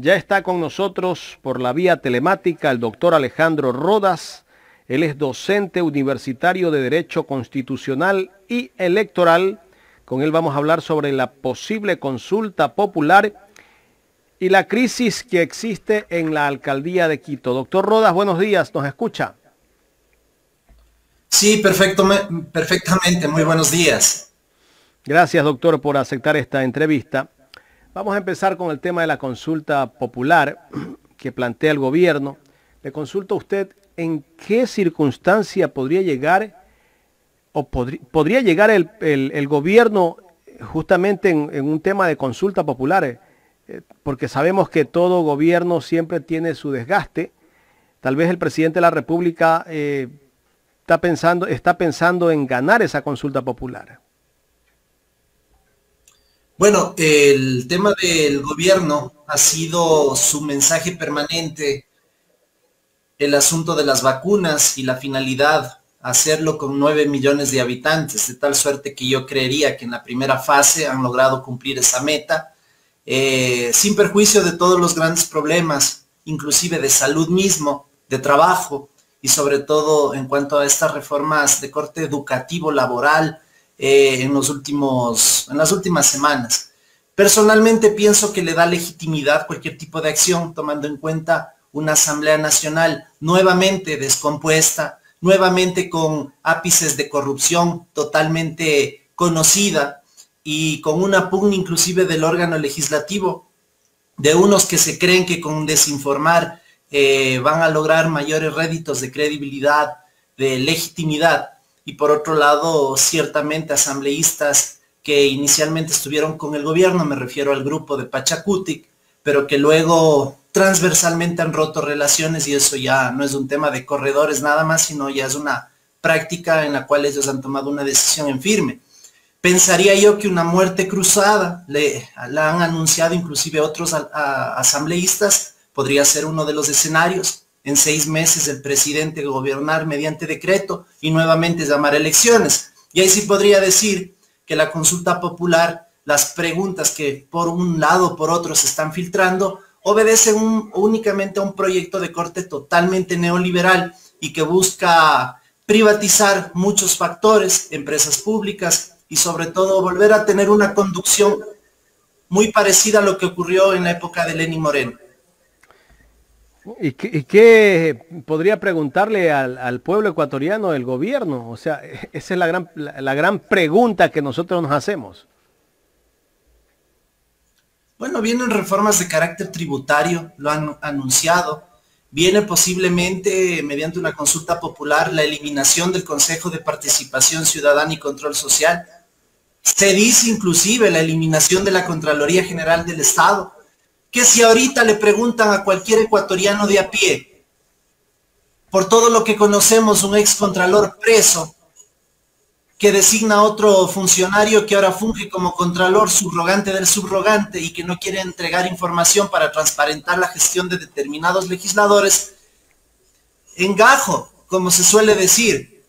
Ya está con nosotros por la vía telemática el doctor Alejandro Rodas. Él es docente universitario de Derecho Constitucional y Electoral. Con él vamos a hablar sobre la posible consulta popular y la crisis que existe en la alcaldía de Quito. Doctor Rodas, buenos días, ¿nos escucha? Sí, perfectamente. Muy buenos días. Gracias, doctor, por aceptar esta entrevista. Vamos a empezar con el tema de la consulta popular que plantea el gobierno. Le consulto a usted en qué circunstancia podría llegar o podría llegar el gobierno justamente en un tema de consulta popular, porque sabemos que todo gobierno siempre tiene su desgaste. Tal vez el presidente de la República está pensando en ganar esa consulta popular. Bueno, el tema del gobierno ha sido su mensaje permanente, el asunto de las vacunas y la finalidad, hacerlo con 9 millones de habitantes, de tal suerte que yo creería que en la primera fase han logrado cumplir esa meta, sin perjuicio de todos los grandes problemas, inclusive de salud mismo, de trabajo y sobre todo en cuanto a estas reformas de corte educativo, laboral, en las últimas semanas. Personalmente pienso que le da legitimidad cualquier tipo de acción, tomando en cuenta una Asamblea Nacional nuevamente descompuesta, nuevamente con ápices de corrupción totalmente conocida y con una pugna inclusive del órgano legislativo, de unos que se creen que con desinformar van a lograr mayores réditos de credibilidad, de legitimidad, y por otro lado, ciertamente asambleístas que inicialmente estuvieron con el gobierno, me refiero al grupo de Pachacutic, pero que luego transversalmente han roto relaciones, y eso ya no es un tema de corredores nada más, sino ya es una práctica en la cual ellos han tomado una decisión en firme. Pensaría yo que una muerte cruzada, la han anunciado inclusive otros asambleístas, podría ser uno de los escenarios. En 6 meses el presidente gobernar mediante decreto y nuevamente llamar elecciones. Y ahí sí podría decir que la consulta popular, las preguntas que por un lado o por otro se están filtrando, obedecen únicamente a un proyecto de corte totalmente neoliberal y que busca privatizar muchos factores, empresas públicas y sobre todo volver a tener una conducción muy parecida a lo que ocurrió en la época de Lenín Moreno. ¿Y qué podría preguntarle al pueblo ecuatoriano el gobierno? O sea, esa es la gran pregunta que nosotros nos hacemos. Bueno, vienen reformas de carácter tributario, lo han anunciado. Viene posiblemente, mediante una consulta popular, la eliminación del Consejo de Participación Ciudadana y Control Social. Se dice inclusive la eliminación de la Contraloría General del Estado, que si ahorita le preguntan a cualquier ecuatoriano de a pie, por todo lo que conocemos, un ex contralor preso, que designa a otro funcionario que ahora funge como contralor subrogante del subrogante y que no quiere entregar información para transparentar la gestión de determinados legisladores, en gajo, como se suele decir,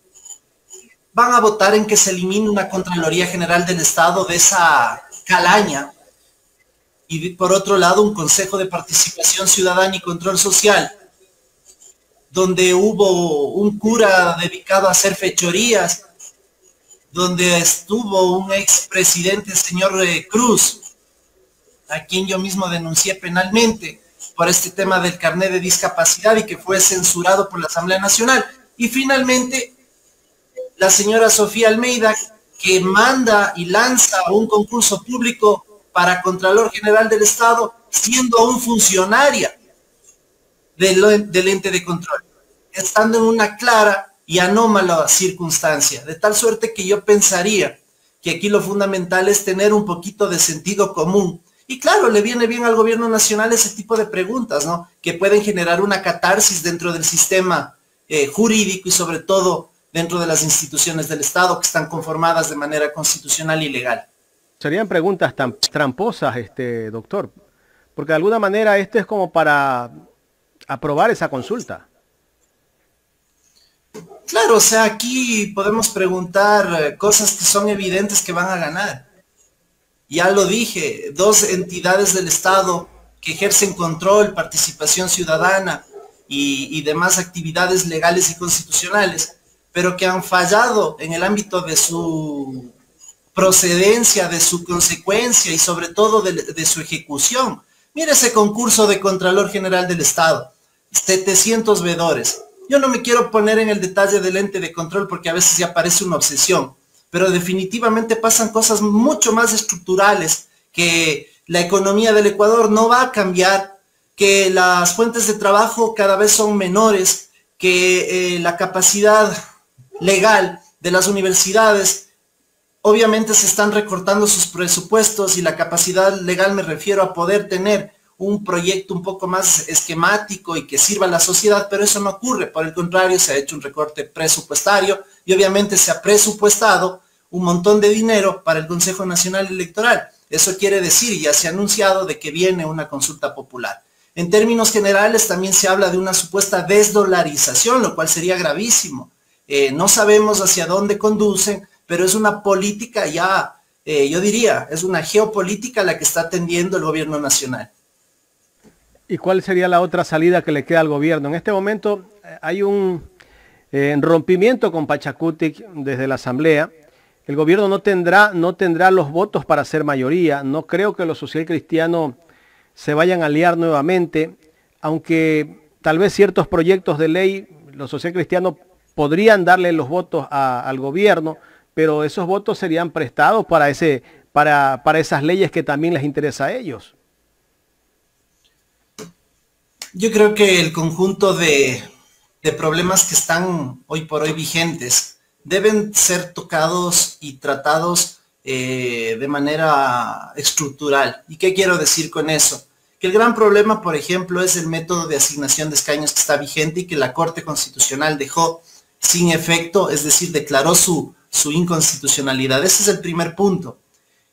van a votar en que se elimine una Contraloría General del Estado de esa calaña, y por otro lado un Consejo de Participación Ciudadana y Control Social, donde hubo un cura dedicado a hacer fechorías, donde estuvo un expresidente, el señor Cruz, a quien yo mismo denuncié penalmente por este tema del carnet de discapacidad y que fue censurado por la Asamblea Nacional. Y finalmente, la señora Sofía Almeida, que manda y lanza un concurso público para Contralor General del Estado, siendo aún funcionaria del ente de control, estando en una clara y anómala circunstancia, de tal suerte que yo pensaría que aquí lo fundamental es tener un poquito de sentido común. Y claro, le viene bien al gobierno nacional ese tipo de preguntas, ¿no? Que pueden generar una catarsis dentro del sistema jurídico y sobre todo dentro de las instituciones del Estado que están conformadas de manera constitucional y legal. Serían preguntas tan tramposas, doctor, porque de alguna manera esto es como para aprobar esa consulta. Claro, o sea, aquí podemos preguntar cosas que son evidentes que van a ganar. Ya lo dije, 2 entidades del Estado que ejercen control, participación ciudadana y demás actividades legales y constitucionales, pero que han fallado en el ámbito de su procedencia, de su consecuencia y sobre todo de su ejecución. Mira ese concurso de Contralor General del Estado, 700 veedores. Yo no me quiero poner en el detalle del ente de control porque a veces ya parece una obsesión, pero definitivamente pasan cosas mucho más estructurales, que la economía del Ecuador no va a cambiar, que las fuentes de trabajo cada vez son menores, que la capacidad legal de las universidades, obviamente se están recortando sus presupuestos, y la capacidad legal me refiero a poder tener un proyecto un poco más esquemático y que sirva a la sociedad, pero eso no ocurre. Por el contrario, se ha hecho un recorte presupuestario y obviamente se ha presupuestado un montón de dinero para el Consejo Nacional Electoral. Eso quiere decir, ya se ha anunciado de que viene una consulta popular. En términos generales también se habla de una supuesta desdolarización, lo cual sería gravísimo. No sabemos hacia dónde conducen, pero es una política ya, yo diría, es una geopolítica la que está atendiendo el gobierno nacional. ¿Y cuál sería la otra salida que le queda al gobierno? En este momento hay un rompimiento con Pachacutic desde la Asamblea. El gobierno no tendrá los votos para ser mayoría. No creo que los socialcristianos se vayan a aliar nuevamente, aunque tal vez ciertos proyectos de ley, los socialcristianos podrían darle los votos al gobierno, pero esos votos serían prestados para esas leyes que también les interesa a ellos. Yo creo que el conjunto de problemas que están hoy por hoy vigentes deben ser tocados y tratados de manera estructural. ¿Y qué quiero decir con eso? Que el gran problema, por ejemplo, es el método de asignación de escaños que está vigente y que la Corte Constitucional dejó sin efecto, es decir, declaró su inconstitucionalidad. Ese es el primer punto.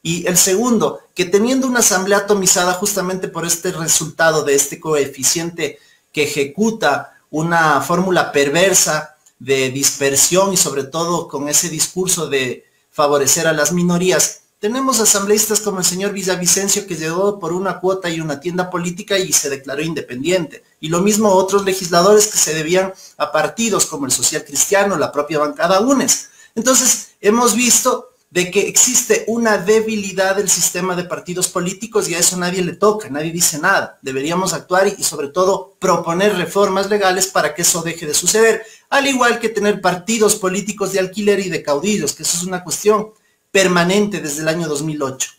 Y el segundo, que teniendo una asamblea atomizada justamente por este resultado de este coeficiente que ejecuta una fórmula perversa de dispersión y sobre todo con ese discurso de favorecer a las minorías, tenemos asambleístas como el señor Villavicencio, que llegó por una cuota y una tienda política y se declaró independiente. Y lo mismo otros legisladores que se debían a partidos como el Social Cristiano, la propia bancada UNES. Entonces, hemos visto de que existe una debilidad del sistema de partidos políticos y a eso nadie le toca, nadie dice nada. Deberíamos actuar y sobre todo proponer reformas legales para que eso deje de suceder, al igual que tener partidos políticos de alquiler y de caudillos, que eso es una cuestión permanente desde el año 2008.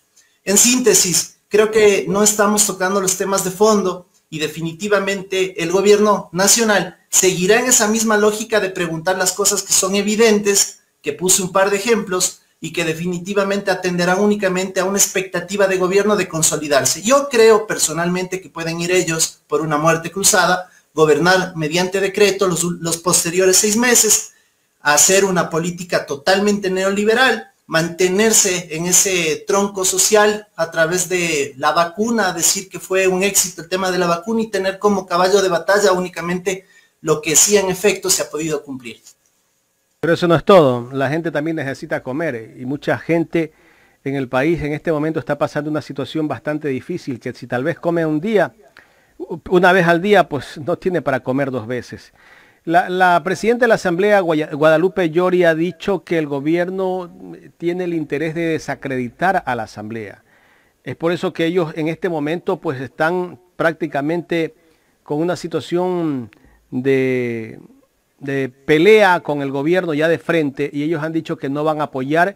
En síntesis, creo que no estamos tocando los temas de fondo y definitivamente el gobierno nacional seguirá en esa misma lógica de preguntar las cosas que son evidentes, que puse un par de ejemplos, y que definitivamente atenderán únicamente a una expectativa de gobierno de consolidarse. Yo creo personalmente que pueden ir ellos por una muerte cruzada, gobernar mediante decreto los posteriores 6 meses, hacer una política totalmente neoliberal, mantenerse en ese tronco social a través de la vacuna, decir que fue un éxito el tema de la vacuna y tener como caballo de batalla únicamente lo que sí en efecto se ha podido cumplir. Pero eso no es todo, la gente también necesita comer y mucha gente en el país en este momento está pasando una situación bastante difícil, que si tal vez come una vez al día, pues no tiene para comer 2 veces. La presidenta de la Asamblea, Guadalupe Llori, ha dicho que el gobierno tiene el interés de desacreditar a la Asamblea. Es por eso que ellos en este momento pues están prácticamente con una situación de pelea con el gobierno ya de frente, y ellos han dicho que no van a apoyar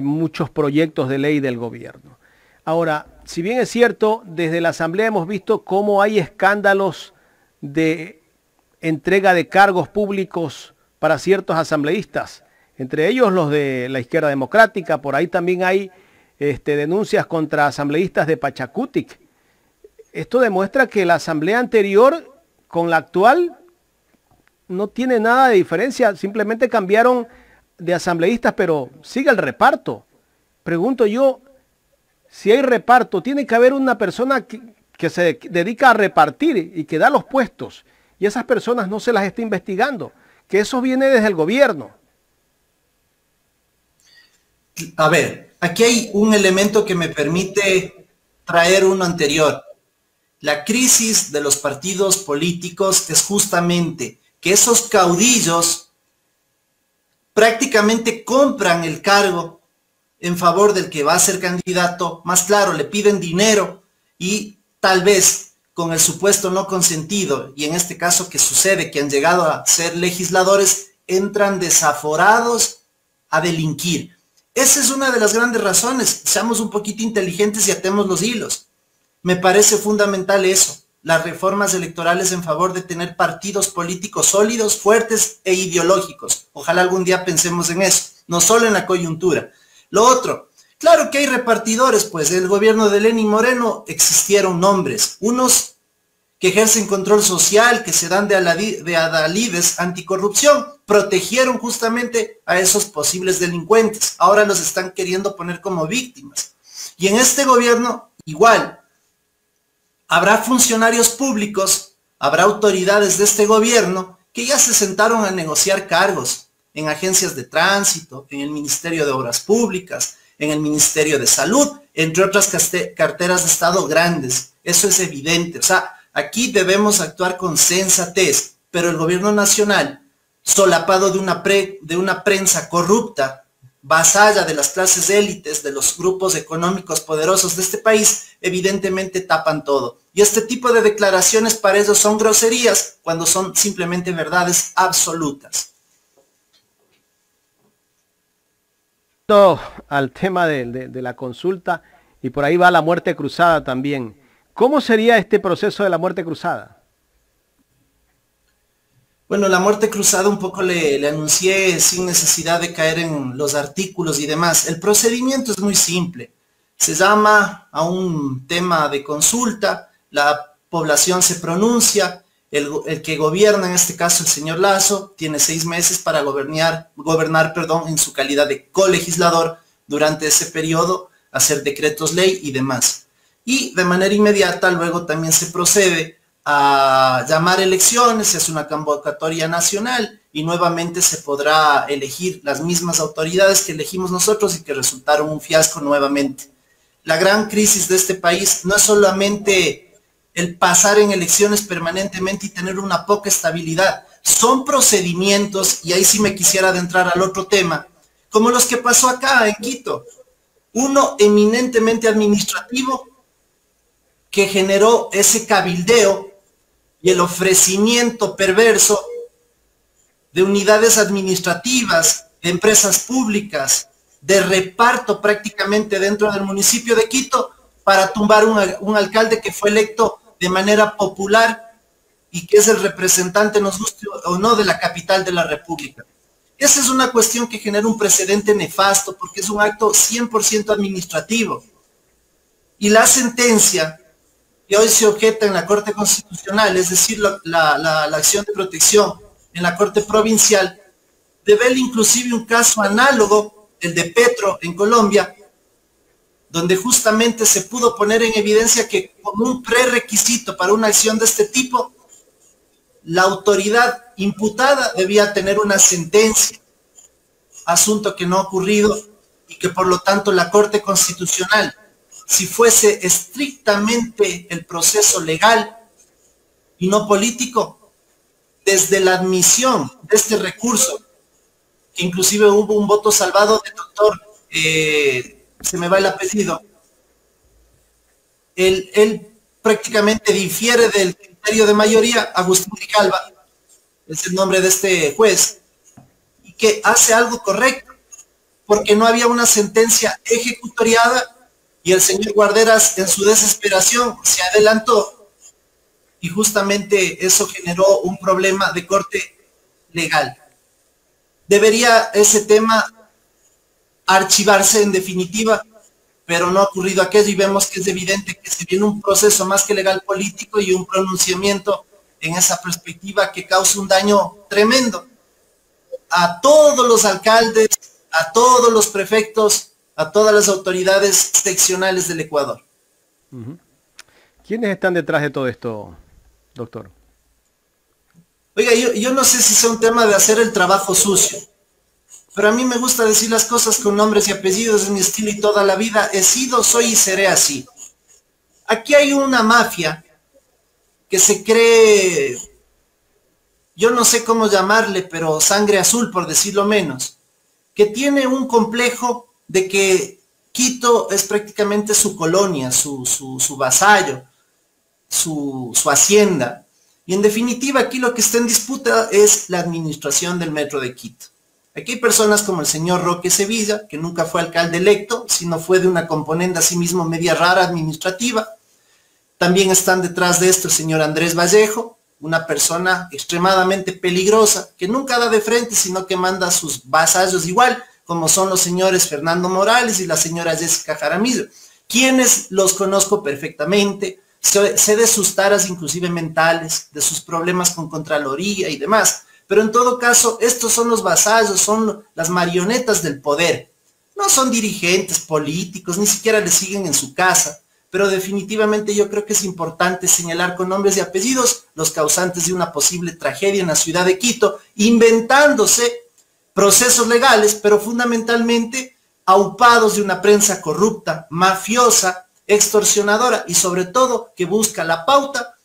muchos proyectos de ley del gobierno. Ahora, si bien es cierto, desde la Asamblea hemos visto cómo hay escándalos de entrega de cargos públicos para ciertos asambleístas, entre ellos los de la izquierda democrática. Por ahí también hay denuncias contra asambleístas de Pachacutic. Esto demuestra que la asamblea anterior con la actual no tiene nada de diferencia, simplemente cambiaron de asambleístas, pero sigue el reparto. Pregunto yo, si hay reparto, tiene que haber una persona que se dedica a repartir y que da los puestos, y esas personas no se las está investigando, que eso viene desde el gobierno. A ver, aquí hay un elemento que me permite traer uno anterior. La crisis de los partidos políticos es justamente que esos caudillos prácticamente compran el cargo en favor del que va a ser candidato. Más claro, le piden dinero y tal vez con el supuesto no consentido, y en este caso que sucede que han llegado a ser legisladores, entran desaforados a delinquir. Esa es una de las grandes razones. Seamos un poquito inteligentes y atemos los hilos. Me parece fundamental eso, las reformas electorales en favor de tener partidos políticos sólidos, fuertes e ideológicos. Ojalá algún día pensemos en eso, no solo en la coyuntura. Lo otro, claro que hay repartidores, pues en el gobierno de Lenín Moreno existieron nombres, unos que ejercen control social, que se dan de adalides anticorrupción, protegieron justamente a esos posibles delincuentes. Ahora los están queriendo poner como víctimas. Y en este gobierno, igual, habrá funcionarios públicos, habrá autoridades de este gobierno que ya se sentaron a negociar cargos en agencias de tránsito, en el Ministerio de Obras Públicas, en el Ministerio de Salud, entre otras carteras de Estado grandes. Eso es evidente. O sea, aquí debemos actuar con sensatez, pero el gobierno nacional, solapado de una prensa corrupta, vasalla de las clases élites, de los grupos económicos poderosos de este país, evidentemente tapan todo. Y este tipo de declaraciones para ellos son groserías cuando son simplemente verdades absolutas. Al tema de la consulta, y por ahí va la muerte cruzada también. ¿Cómo sería este proceso de la muerte cruzada? Bueno, la muerte cruzada un poco le anuncié sin necesidad de caer en los artículos y demás. El procedimiento es muy simple. Se llama a un tema de consulta, la población se pronuncia, el que gobierna, en este caso el señor Lasso, tiene 6 meses para gobernar, en su calidad de colegislador durante ese periodo, hacer decretos ley y demás. Y de manera inmediata luego también se procede a llamar elecciones, se hace una convocatoria nacional y nuevamente se podrá elegir las mismas autoridades que elegimos nosotros y que resultaron un fiasco nuevamente. La gran crisis de este país no es solamente el pasar en elecciones permanentemente y tener una poca estabilidad, son procedimientos, y ahí sí me quisiera adentrar al otro tema, como los que pasó acá en Quito, uno eminentemente administrativo que generó ese cabildeo y el ofrecimiento perverso de unidades administrativas, de empresas públicas, de reparto prácticamente dentro del municipio de Quito para tumbar un alcalde que fue electo de manera popular y que es el representante, nos guste o no, de la capital de la República. Esa es una cuestión que genera un precedente nefasto porque es un acto 100% administrativo. Y la sentencia que hoy se objeta en la Corte Constitucional, es decir, la acción de protección en la Corte Provincial, revela inclusive un caso análogo, el de Petro en Colombia, donde justamente se pudo poner en evidencia que como un prerequisito para una acción de este tipo, la autoridad imputada debía tener una sentencia, asunto que no ha ocurrido y que por lo tanto la Corte Constitucional, si fuese estrictamente el proceso legal y no político, desde la admisión de este recurso, que inclusive hubo un voto salvado del doctor, se me va el apellido, él prácticamente difiere del criterio de mayoría, Agustín Grijalva, es el nombre de este juez, y que hace algo correcto, porque no había una sentencia ejecutoriada y el señor Guarderas en su desesperación se adelantó y justamente eso generó un problema de corte legal. Debería ese tema archivarse en definitiva, pero no ha ocurrido aquello y vemos que es evidente que se viene un proceso más que legal político y un pronunciamiento en esa perspectiva que causa un daño tremendo a todos los alcaldes, a todos los prefectos, a todas las autoridades seccionales del Ecuador. ¿Quiénes están detrás de todo esto, doctor? Oiga, yo no sé si sea un tema de hacer el trabajo sucio, pero a mí me gusta decir las cosas con nombres y apellidos, es mi estilo y toda la vida he sido, soy y seré así. Aquí hay una mafia que se cree, yo no sé cómo llamarle, pero sangre azul, por decirlo menos, que tiene un complejo de que Quito es prácticamente su colonia, su vasallo, su hacienda. Y en definitiva, aquí lo que está en disputa es la administración del Metro de Quito. Aquí hay personas como el señor Roque Sevilla, que nunca fue alcalde electo, sino fue de una componente asimismo media rara administrativa. También están detrás de esto el señor Andrés Vallejo, una persona extremadamente peligrosa, que nunca da de frente, sino que manda a sus vasallos igual, como son los señores Fernando Morales y la señora Jessica Jaramillo, quienes los conozco perfectamente, sé de sus taras inclusive mentales, de sus problemas con Contraloría y demás, pero en todo caso, estos son los vasallos, son las marionetas del poder, no son dirigentes políticos, ni siquiera les siguen en su casa, pero definitivamente yo creo que es importante señalar con nombres y apellidos los causantes de una posible tragedia en la ciudad de Quito, inventándose procesos legales, pero fundamentalmente aupados de una prensa corrupta, mafiosa, extorsionadora y sobre todo que busca la pauta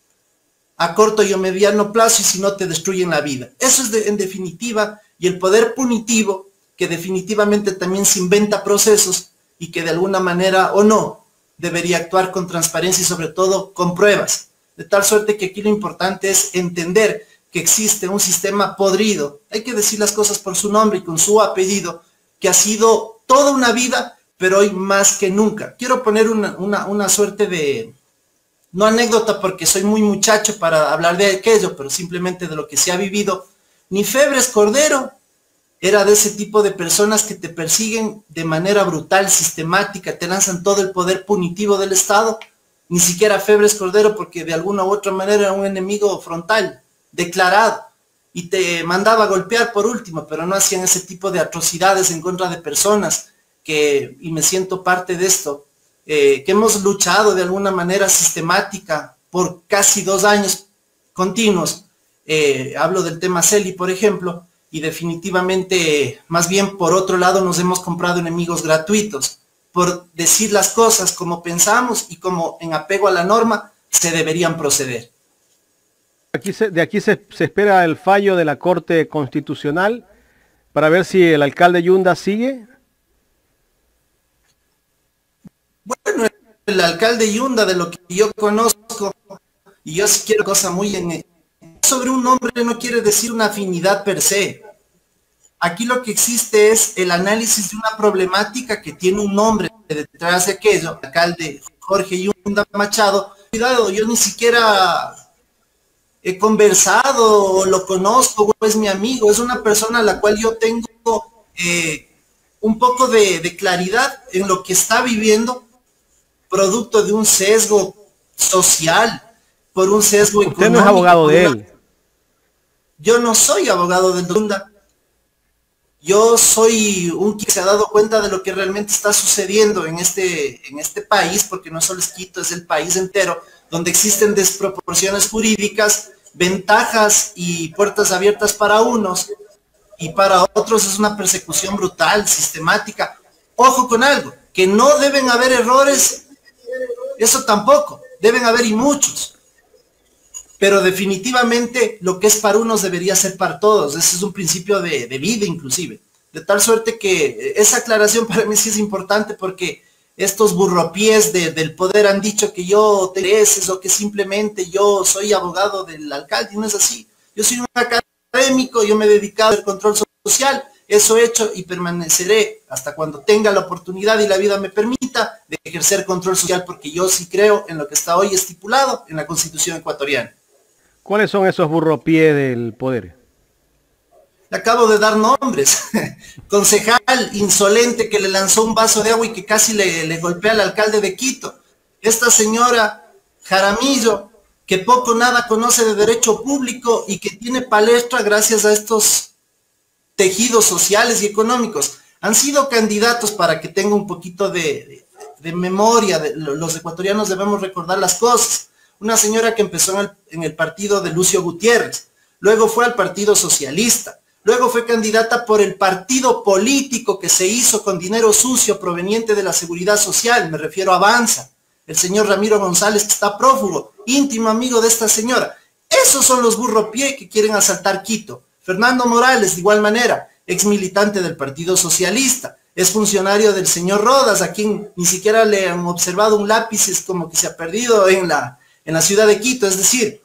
a corto y a mediano plazo y si no te destruyen la vida. Eso es en definitiva, y el poder punitivo que definitivamente también se inventa procesos y que de alguna manera o no debería actuar con transparencia y sobre todo con pruebas. De tal suerte que aquí lo importante es entender que existe un sistema podrido, hay que decir las cosas por su nombre y con su apellido, que ha sido toda una vida, pero hoy más que nunca. Quiero poner una suerte de, no anécdota porque soy muy muchacho para hablar de aquello, pero simplemente de lo que se ha vivido. Ni Febres Cordero era de ese tipo de personas que te persiguen de manera brutal, sistemática, te lanzan todo el poder punitivo del Estado, ni siquiera Febres Cordero, porque de alguna u otra manera era un enemigo frontal, declarado, y te mandaba a golpear por último, pero no hacían ese tipo de atrocidades en contra de personas que, y me siento parte de esto, que hemos luchado de alguna manera sistemática por casi 2 años continuos. Hablo del tema Celi, por ejemplo, y definitivamente, más bien por otro lado, nos hemos comprado enemigos gratuitos, por decir las cosas como pensamos y como en apego a la norma se deberían proceder. De aquí se espera el fallo de la Corte Constitucional para ver si el alcalde Yunda sigue. Bueno, el alcalde Yunda, de lo que yo conozco, y yo sí quiero cosa muy sobre un nombre no quiere decir una afinidad per se. Aquí lo que existe es el análisis de una problemática que tiene un nombre detrás de aquello. El alcalde Jorge Yunda Machado, cuidado, yo ni siquiera he conversado, lo conozco, es mi amigo, es una persona a la cual yo tengo un poco de claridad en lo que está viviendo, producto de un sesgo social, por un sesgo económico. Usted no es abogado de él. Yo no soy abogado del Yunda. Yo soy un que se ha dado cuenta de lo que realmente está sucediendo en este país, porque no solo es Quito, es el país entero, donde existen desproporciones jurídicas, ventajas y puertas abiertas para unos, y para otros es una persecución brutal, sistemática. Ojo con algo, que no deben haber errores, eso tampoco, deben haber y muchos. Pero definitivamente lo que es para unos debería ser para todos. Ese es un principio de vida inclusive. De tal suerte que esa aclaración para mí sí es importante porque estos burropiés del poder han dicho que yo te mereces o que simplemente yo soy abogado del alcalde y no es así. Yo soy un académico, yo me he dedicado al control social, eso he hecho y permaneceré hasta cuando tenga la oportunidad y la vida me permita de ejercer control social porque yo sí creo en lo que está hoy estipulado en la Constitución ecuatoriana. ¿Cuáles son esos burropiés del poder? Le acabo de dar nombres. Concejal insolente que le lanzó un vaso de agua y que casi le golpea al alcalde de Quito. Esta señora Jaramillo, que poco o nada conoce de derecho público y que tiene palestra gracias a estos tejidos sociales y económicos. Han sido candidatos, para que tenga un poquito de memoria, los ecuatorianos debemos recordar las cosas. Una señora que empezó en el partido de Lucio Gutiérrez, luego fue al Partido Socialista, luego fue candidata por el partido político que se hizo con dinero sucio proveniente de la Seguridad Social, me refiero a Avanza, el señor Ramiro González, que está prófugo, íntimo amigo de esta señora. Esos son los burropié que quieren asaltar Quito. Fernando Morales, de igual manera, ex militante del Partido Socialista, es funcionario del señor Rodas, a quien ni siquiera le han observado un lápiz, es como que se ha perdido en la ciudad de Quito, es decir.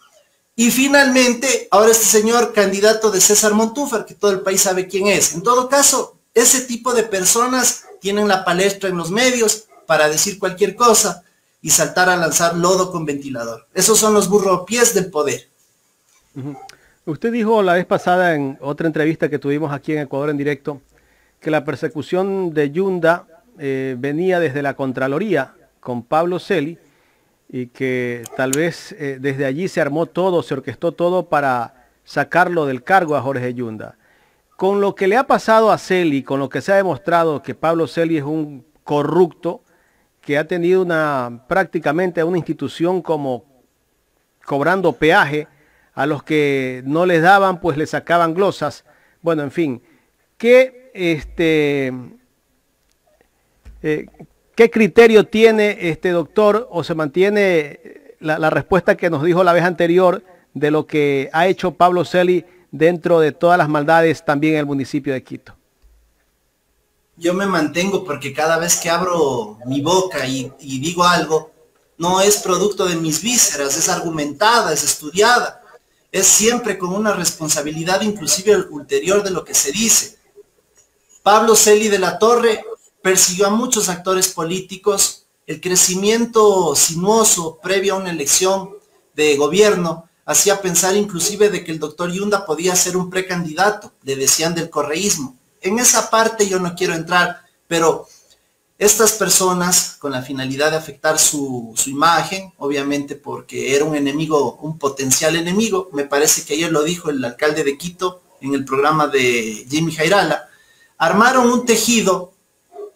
Y finalmente, ahora este señor candidato de César Montúfar, que todo el país sabe quién es. En todo caso, ese tipo de personas tienen la palestra en los medios para decir cualquier cosa y saltar a lanzar lodo con ventilador. Esos son los burropiés del poder. Usted dijo la vez pasada en otra entrevista que tuvimos aquí en Ecuador en directo que la persecución de Yunda venía desde la Contraloría con Pablo Celi y que tal vez desde allí se armó todo, se orquestó todo para sacarlo del cargo a Jorge Yunda. Con lo que le ha pasado a Celi, con lo que se ha demostrado que Pablo Celi es un corrupto, que ha tenido prácticamente una institución como cobrando peaje a los que no les daban, pues le sacaban glosas. Bueno, en fin, ¿qué criterio tiene doctor, o se mantiene la respuesta que nos dijo la vez anterior de lo que ha hecho Pablo Celi dentro de todas las maldades también en el municipio de Quito? Yo me mantengo porque cada vez que abro mi boca y digo algo, no es producto de mis vísceras, es argumentada, es estudiada, es siempre con una responsabilidad inclusive ulterior de lo que se dice. Pablo Celi de la Torre persiguió a muchos actores políticos. El crecimiento sinuoso previo a una elección de gobierno hacía pensar inclusive de que el doctor Yunda podía ser un precandidato, le decían del correísmo. En esa parte yo no quiero entrar, pero estas personas, con la finalidad de afectar su imagen, obviamente porque era un enemigo, un potencial enemigo, me parece que ayer lo dijo el alcalde de Quito en el programa de Jimmy Jairala, armaron un tejido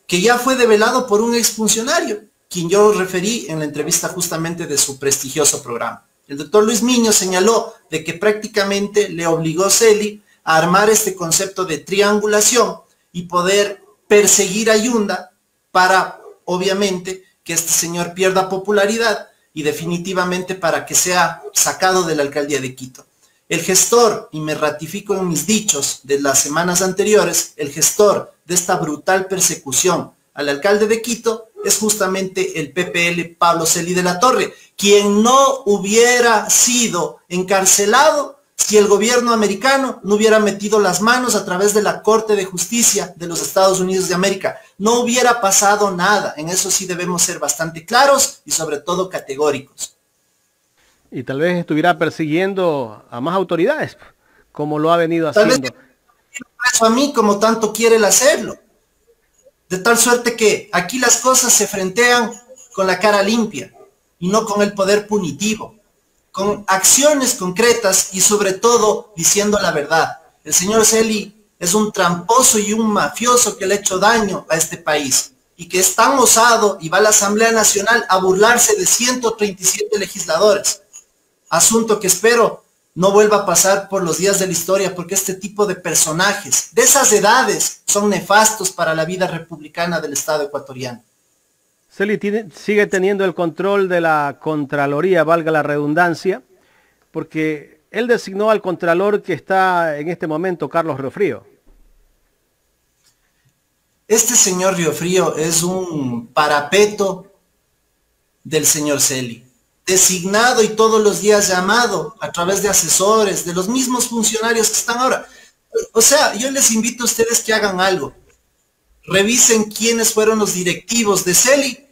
que ya fue develado por un exfuncionario, quien yo referí en la entrevista justamente de su prestigioso programa. El doctor Luis Miño señaló de que prácticamente le obligó Celi a armar este concepto de triangulación y poder perseguir a Yunda para, obviamente, que este señor pierda popularidad y definitivamente para que sea sacado de la alcaldía de Quito. El gestor, y me ratifico en mis dichos de las semanas anteriores, el gestor de esta brutal persecución al alcalde de Quito es justamente el PPL Pablo Celi de la Torre, quien no hubiera sido encarcelado si el gobierno americano no hubiera metido las manos a través de la Corte de Justicia de los Estados Unidos de América. No hubiera pasado nada. En eso sí debemos ser bastante claros y sobre todo categóricos. Y tal vez estuviera persiguiendo a más autoridades, como lo ha venido haciendo. Tal vez preso a mí como tanto quiere el hacerlo. De tal suerte que aquí las cosas se frentean con la cara limpia y no con el poder punitivo, con acciones concretas y sobre todo diciendo la verdad. El señor Celi es un tramposo y un mafioso que le ha hecho daño a este país y que es tan osado y va a la Asamblea Nacional a burlarse de 137 legisladores. Asunto que espero no vuelva a pasar por los días de la historia, porque este tipo de personajes de esas edades son nefastos para la vida republicana del Estado ecuatoriano. Celi sigue teniendo el control de la Contraloría, valga la redundancia, porque él designó al Contralor que está en este momento, Carlos Riofrío. Este señor Riofrío es un parapeto del señor Celi, designado y todos los días llamado a través de asesores, de los mismos funcionarios que están ahora. O sea, yo les invito a ustedes que hagan algo. Revisen quiénes fueron los directivos de Celi,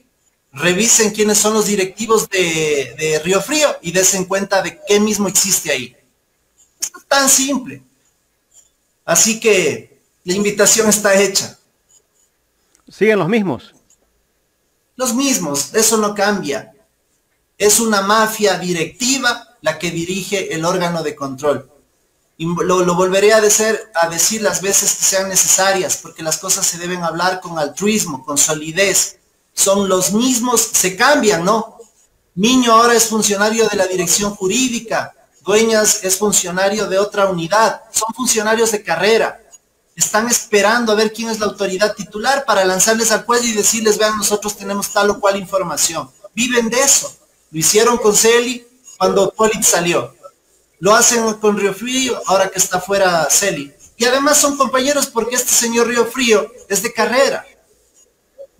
revisen quiénes son los directivos de Riofrío y desen cuenta de qué mismo existe ahí. Es tan simple. Así que la invitación está hecha. ¿Siguen los mismos? Los mismos, eso no cambia. Es una mafia directiva la que dirige el órgano de control. Y lo volveré a decir las veces que sean necesarias, porque las cosas se deben hablar con altruismo, con solidez. Son los mismos, se cambian, ¿no? Miño ahora es funcionario de la dirección jurídica, Dueñas es funcionario de otra unidad, son funcionarios de carrera. Están esperando a ver quién es la autoridad titular para lanzarles al cuello y decirles, vean, nosotros tenemos tal o cual información. viven de eso. Lo hicieron con Celi cuando Polit salió. Lo hacen con Río Frío, ahora que está fuera Celi. Y además son compañeros porque este señor Río Frío es de carrera.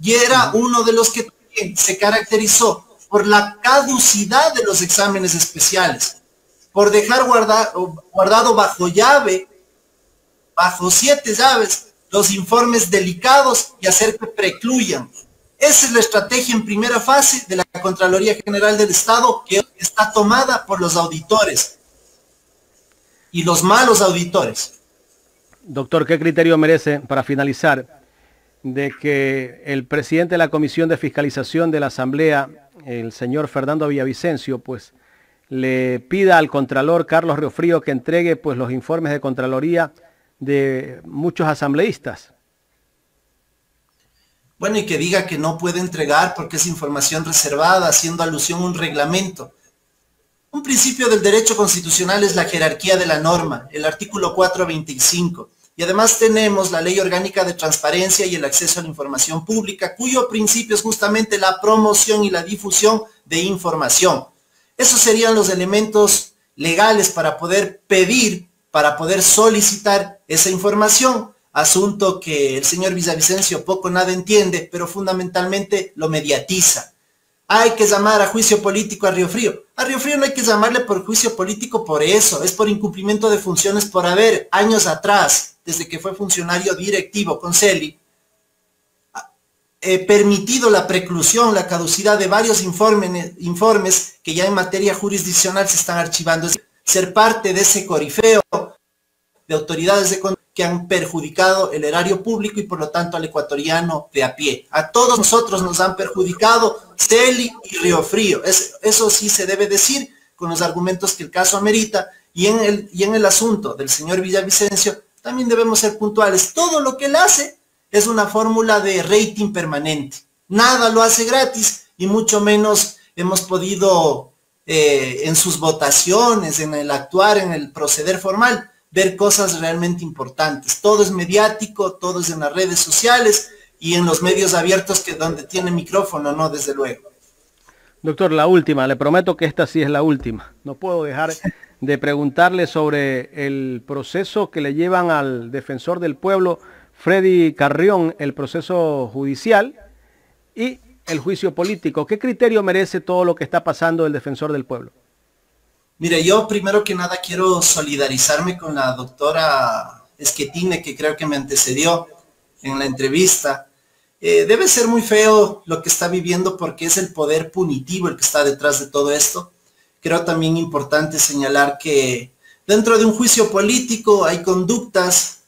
Y era uno de los que también se caracterizó por la caducidad de los exámenes especiales, por dejar guardado bajo llave, bajo 7 llaves, los informes delicados y hacer que precluyan. Esa es la estrategia en primera fase de la Contraloría General del Estado, que está tomada por los auditores y los malos auditores. Doctor, ¿qué criterio merece, para finalizar, de que el presidente de la Comisión de Fiscalización de la Asamblea, el señor Fernando Villavicencio, pues le pida al Contralor Carlos Riofrío que entregue pues los informes de Contraloría de muchos asambleístas? Bueno, y que diga que no puede entregar porque es información reservada, haciendo alusión a un reglamento. Un principio del derecho constitucional es la jerarquía de la norma, el artículo 425. Y además tenemos la Ley Orgánica de Transparencia y el Acceso a la Información Pública, cuyo principio es justamente la promoción y la difusión de información. Esos serían los elementos legales para poder pedir, para poder solicitar esa información, asunto que el señor Villavicencio poco o nada entiende, pero fundamentalmente lo mediatiza. Hay que llamar a juicio político a Río Frío. A Río Frío no hay que llamarle por juicio político por eso, es por incumplimiento de funciones por haber, años atrás, desde que fue funcionario directivo con Celi, permitido la preclusión, la caducidad de varios informes que ya en materia jurisdiccional se están archivando. Es ser parte de ese corifeo de autoridades de control que han perjudicado el erario público y por lo tanto al ecuatoriano de a pie. A todos nosotros nos han perjudicado Celi y Río Frío. Eso sí se debe decir con los argumentos que el caso amerita, y en el asunto del señor Villavicencio también debemos ser puntuales. Todo lo que él hace es una fórmula de rating permanente. Nada lo hace gratis y mucho menos hemos podido en sus votaciones, en el actuar, en el proceder formal, ver cosas realmente importantes. Todo es mediático, todo es en las redes sociales y en los medios abiertos, que donde tiene micrófono, no, desde luego. Doctor, la última, le prometo que esta sí es la última. No puedo dejar de preguntarle sobre el proceso que le llevan al defensor del pueblo, Freddy Carrión, el proceso judicial y el juicio político. ¿Qué criterio merece todo lo que está pasando el defensor del pueblo? Mire, yo primero que nada quiero solidarizarme con la doctora Schettine, que creo que me antecedió en la entrevista. Debe ser muy feo lo que está viviendo porque es el poder punitivo el que está detrás de todo esto. Creo también importante señalar que dentro de un juicio político hay conductas,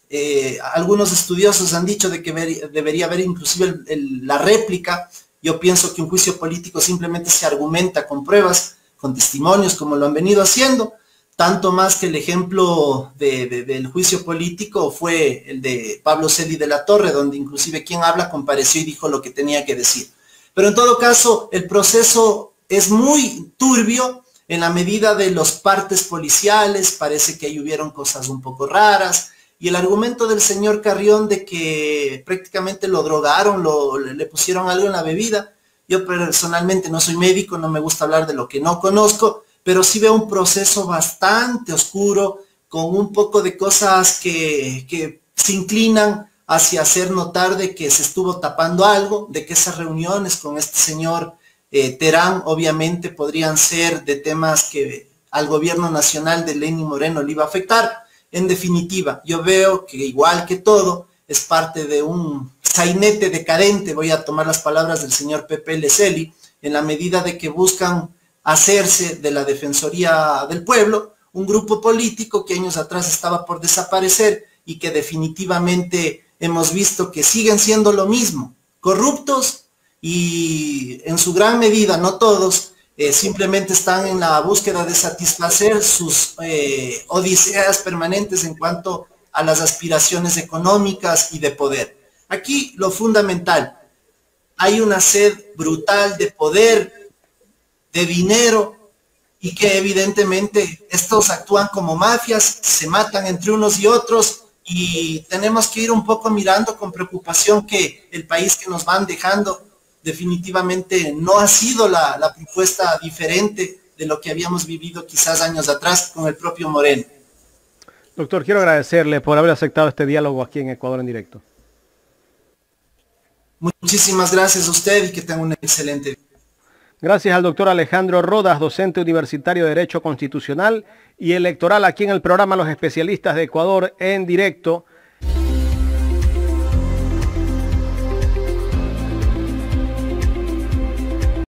algunos estudiosos han dicho de que debería haber inclusive la réplica. Yo pienso que un juicio político simplemente se argumenta con pruebas, con testimonios, como lo han venido haciendo, tanto más que el ejemplo del juicio político fue el de Pablo Celi de la Torre, donde inclusive quien habla compareció y dijo lo que tenía que decir. Pero en todo caso, el proceso es muy turbio en la medida de los partes policiales, parece que ahí hubieron cosas un poco raras, y el argumento del señor Carrión de que prácticamente lo drogaron, le pusieron algo en la bebida. Yo personalmente no soy médico, no me gusta hablar de lo que no conozco, pero sí veo un proceso bastante oscuro, con un poco de cosas que se inclinan hacia hacer notar de que se estuvo tapando algo, de que esas reuniones con este señor Terán obviamente podrían ser de temas que al gobierno nacional de Lenín Moreno le iba a afectar. En definitiva, yo veo que igual que todo, es parte de un sainete decadente, voy a tomar las palabras del señor Pepe Leceli, en la medida de que buscan hacerse de la Defensoría del Pueblo un grupo político que años atrás estaba por desaparecer y que definitivamente hemos visto que siguen siendo lo mismo, corruptos y en su gran medida, no todos, simplemente están en la búsqueda de satisfacer sus odiseas permanentes en cuanto a las aspiraciones económicas y de poder. Aquí lo fundamental, hay una sed brutal de poder, de dinero, y que evidentemente estos actúan como mafias, se matan entre unos y otros, y tenemos que ir un poco mirando con preocupación que el país que nos van dejando definitivamente no ha sido la propuesta diferente de lo que habíamos vivido quizás años atrás con el propio Moreno. Doctor, quiero agradecerle por haber aceptado este diálogo aquí en Ecuador en Directo. Muchísimas gracias a usted y que tenga un excelente día. Gracias al doctor Alejandro Rodas, docente universitario de Derecho Constitucional y Electoral aquí en el programa Los Especialistas de Ecuador en Directo.